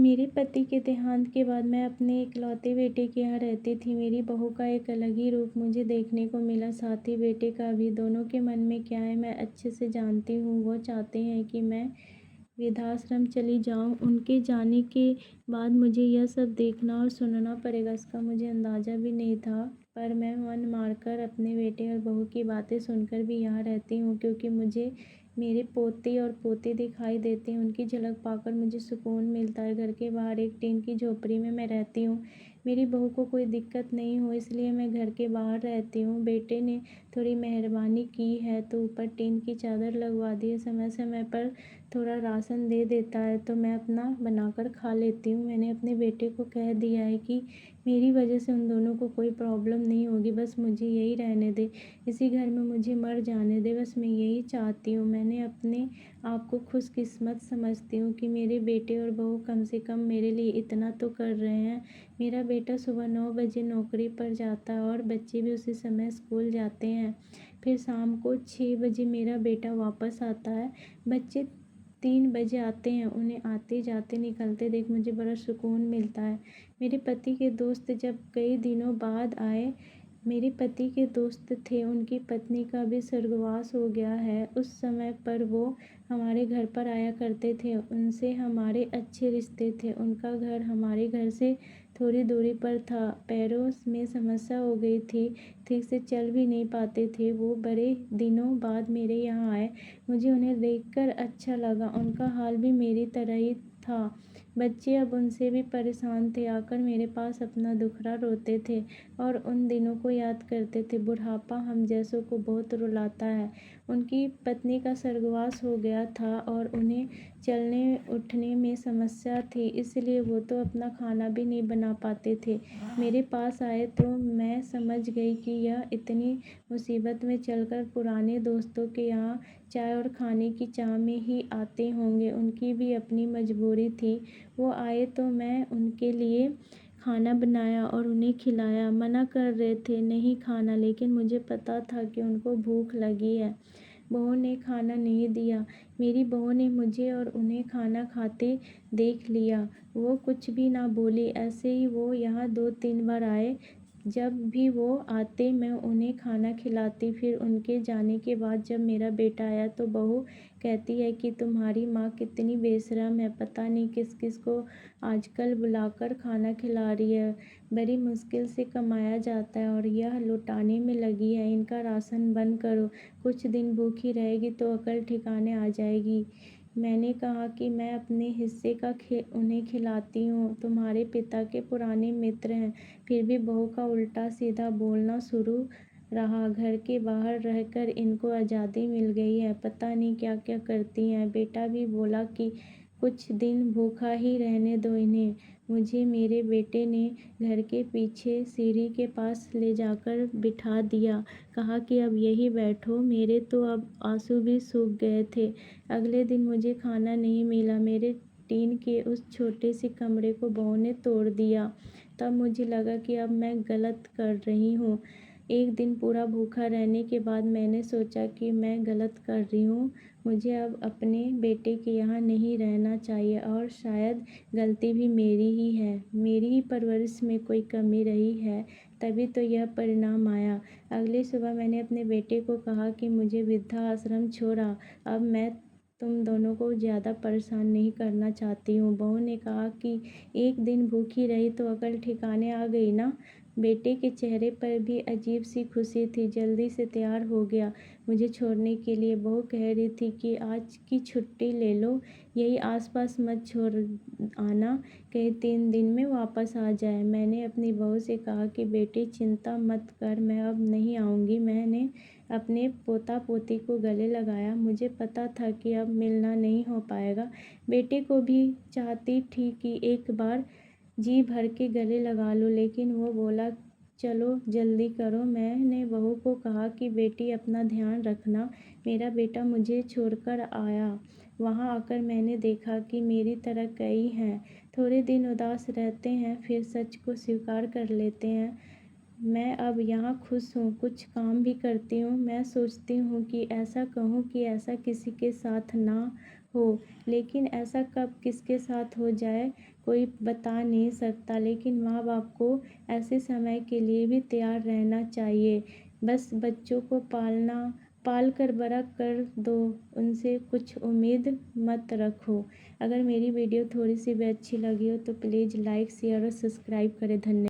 मेरे पति के देहांत के बाद मैं अपने इकलौते बेटे के यहाँ रहती थी। मेरी बहू का एक अलग ही रूप मुझे देखने को मिला, साथ ही बेटे का भी। दोनों के मन में क्या है मैं अच्छे से जानती हूँ। वो चाहते हैं कि मैं वृद्धाश्रम चली जाऊँ। उनके जाने के बाद मुझे यह सब देखना और सुनना पड़ेगा, इसका मुझे अंदाज़ा भी नहीं था। पर मैं मन मारकर अपने बेटे और बहू की बातें सुनकर भी यहाँ रहती हूँ, क्योंकि मुझे मेरे पोते और पोती दिखाई देते हैं। उनकी झलक पाकर मुझे सुकून मिलता है। घर के बाहर एक टीन की झोपड़ी में मैं रहती हूँ। मेरी बहू को कोई दिक्कत नहीं हो, इसलिए मैं घर के बाहर रहती हूँ। बेटे ने थोड़ी मेहरबानी की है तो ऊपर टीन की चादर लगवा दी है। समय समय पर थोड़ा राशन दे देता है तो मैं अपना बनाकर खा लेती हूँ। मैंने अपने बेटे को कह दिया है कि मेरी वजह से उन दोनों को कोई प्रॉब्लम नहीं होगी, बस मुझे यही रहने दे, इसी घर में मुझे मर जाने दे, बस मैं यही चाहती हूँ। मैंने अपने आप को खुशकिस्मत समझती हूँ कि मेरे बेटे और बहू कम से कम मेरे लिए इतना तो कर रहे हैं। मेरा बेटा सुबह 9 बजे नौकरी पर जाता है और बच्चे भी उसी समय स्कूल जाते हैं। फिर शाम को 6 बजे मेरा बेटा वापस आता है। बच्चे 3 बजे आते हैं। उन्हें आते जाते निकलते देख मुझे बड़ा सुकून मिलता है। मेरे पति के दोस्त जब कई दिनों बाद आए, मेरे पति के दोस्त थे, उनकी पत्नी का भी स्वर्गवास हो गया है। उस समय पर वो हमारे घर पर आया करते थे। उनसे हमारे अच्छे रिश्ते थे। उनका घर हमारे घर से थोड़ी दूरी पर था। पैरों में समस्या हो गई थी, ठीक से चल भी नहीं पाते थे। वो बड़े दिनों बाद मेरे यहाँ आए। मुझे उन्हें देखकर अच्छा लगा। उनका हाल भी मेरी तरह ही था। बच्चे अब उनसे भी परेशान थे, आकर मेरे पास अपना दुखड़ा रोते थे और उन दिनों को याद करते थे। बुढ़ापा हम जैसों को बहुत रुलाता है। उनकी पत्नी का स्वर्गवास हो गया था और उन्हें चलने उठने में समस्या थी, इसलिए वो तो अपना खाना भी नहीं बना पाते थे। मेरे पास आए तो मैं समझ गई कि यह इतनी मुसीबत में चलकर पुराने दोस्तों के यहाँ चाय और खाने की चाह में ही आते होंगे। उनकी भी अपनी मजबूरी थी। वो आए तो मैं उनके लिए खाना बनाया और उन्हें खिलाया। मना कर रहे थे नहीं खाना, लेकिन मुझे पता था कि उनको भूख लगी है। बहू ने खाना नहीं दिया। मेरी बहू ने मुझे और उन्हें खाना खाते देख लिया। वो कुछ भी ना बोली। ऐसे ही वो यहाँ 2-3 बार आए। जब भी वो आते मैं उन्हें खाना खिलाती। फिर उनके जाने के बाद जब मेरा बेटा आया तो बहू कहती है कि तुम्हारी माँ कितनी बेशरम है, पता नहीं किस किस को आजकल बुलाकर खाना खिला रही है। बड़ी मुश्किल से कमाया जाता है और यह लुटाने में लगी है। इनका राशन बंद करो, कुछ दिन भूखी रहेगी तो अकल ठिकाने आ जाएगी। मैंने कहा कि मैं अपने हिस्से का उन्हें खिलाती हूँ, तुम्हारे पिता के पुराने मित्र हैं। फिर भी बहू का उल्टा सीधा बोलना शुरू रहा। घर के बाहर रहकर इनको आज़ादी मिल गई है, पता नहीं क्या क्या करती हैं। बेटा भी बोला कि कुछ दिन भूखा ही रहने दो इन्हें। मुझे मेरे बेटे ने घर के पीछे सीढ़ी के पास ले जाकर बिठा दिया। कहा कि अब यही बैठो। मेरे तो अब आंसू भी सूख गए थे। अगले दिन मुझे खाना नहीं मिला। मेरे टीन के उस छोटे से कमरे को बहू ने तोड़ दिया। तब मुझे लगा कि अब मैं गलत कर रही हूँ। एक दिन पूरा भूखा रहने के बाद मैंने सोचा कि मैं गलत कर रही हूँ। मुझे अब अपने बेटे के यहाँ नहीं रहना चाहिए और शायद गलती भी मेरी ही है। मेरी ही परवरिश में कोई कमी रही है, तभी तो यह परिणाम आया। अगली सुबह मैंने अपने बेटे को कहा कि मुझे वृद्धा आश्रम छोड़ा। अब मैं तुम दोनों को ज़्यादा परेशान नहीं करना चाहती हूँ। बहू ने कहा कि एक दिन भूखी रही तो अकल ठिकाने आ गई ना। बेटे के चेहरे पर भी अजीब सी खुशी थी। जल्दी से तैयार हो गया मुझे छोड़ने के लिए। बहू कह रही थी कि आज की छुट्टी ले लो, यही आसपास मत छोड़ आना, कहीं 3 दिन में वापस आ जाए। मैंने अपनी बहू से कहा कि बेटी चिंता मत कर, मैं अब नहीं आऊँगी। मैंने अपने पोता पोती को गले लगाया। मुझे पता था कि अब मिलना नहीं हो पाएगा। बेटे को भी चाहती थी कि एक बार जी भर के गले लगा लूं, लेकिन वो बोला चलो जल्दी करो। मैंने बहू को कहा कि बेटी अपना ध्यान रखना। मेरा बेटा मुझे छोड़कर आया। वहाँ आकर मैंने देखा कि मेरी तरह कई हैं, थोड़े दिन उदास रहते हैं फिर सच को स्वीकार कर लेते हैं। मैं अब यहाँ खुश हूँ, कुछ काम भी करती हूँ। मैं सोचती हूँ कि ऐसा कहूँ कि ऐसा किसी के साथ ना हो, लेकिन ऐसा कब किसके साथ हो जाए कोई बता नहीं सकता। लेकिन माँ-बाप को ऐसे समय के लिए भी तैयार रहना चाहिए। बस बच्चों को पाल कर बड़ा कर दो, उनसे कुछ उम्मीद मत रखो। अगर मेरी वीडियो थोड़ी-सी भी अच्छी लगी हो तो प्लीज़ लाइक, शेयर और सब्सक्राइब करें। धन्यवाद।